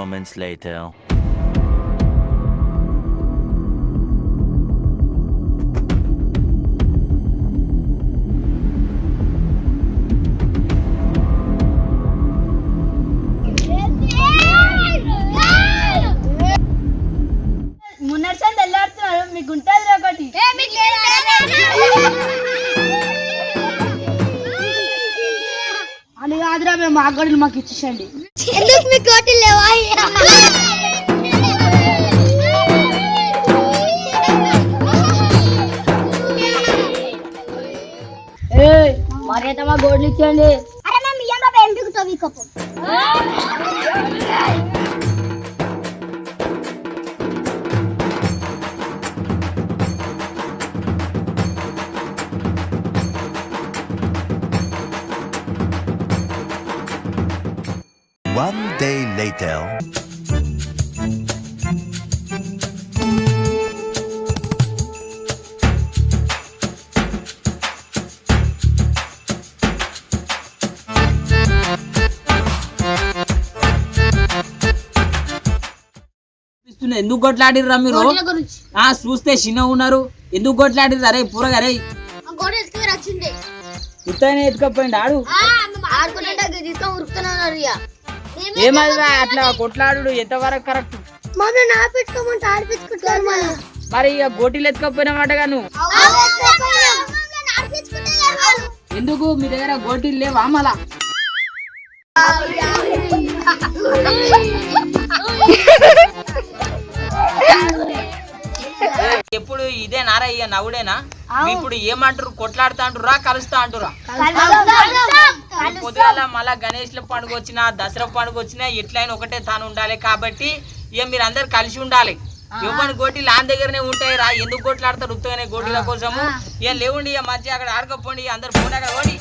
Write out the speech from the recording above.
moments later. మున్నర్సన్ తెల్లాడుతున్నారు మీకు ఉంటుంది ఒకటి అని కాదురా మేము మా గొడవలు మాకు ఇచ్చేసండి ఎందుకు మీ కోటి లేవా మరి అయితే మా గోడలు ఇచ్చేయండి అరే మేము ఇయ్యంగా ఏం దిగుతావు ఈ కప్పు One day later. ఎందుకు కొట్లాడిర్రా మీరు చూస్తే చిన్న ఉన్నారు ఎందుకు కొట్లాడిర్రు అరే పూరగా రే ఇతనే ఎత్తుకపోయింది ఆడు ఏమదిరా అట్లా కొట్లాడు ఎంతవరకు కరెక్ట్ మరి ఇక గోటీలు ఎత్తుకపోయినామాటగా నువ్వు ఎందుకు మీ దగ్గర గోటీలు లేవా మళ్ళా ఎప్పుడు ఇదే నారా ఇక నవ్వుడేనా ఇప్పుడు ఏమంటారు కొట్లాడుతా అంటురా కలుస్తా అంటురా పొద్దుగాల మళ్ళా గణేష్ల పండుగ వచ్చినా దసరా పండుగ వచ్చినా ఎట్లయినా ఒకటే తాను ఉండాలి కాబట్టి ఇక మీరు అందరు కలిసి ఉండాలి ఎవరి గోటీలు ఆన్ దగ్గరనే ఉంటాయి రా ఎందుకు కొట్లాడతారు ఉత్తగానే గోటీల కోసము ఇక లేవండి ఇక మంచిగా అక్కడ ఆడుకోపోండి అందరు పోనీ అక్కడ పోండి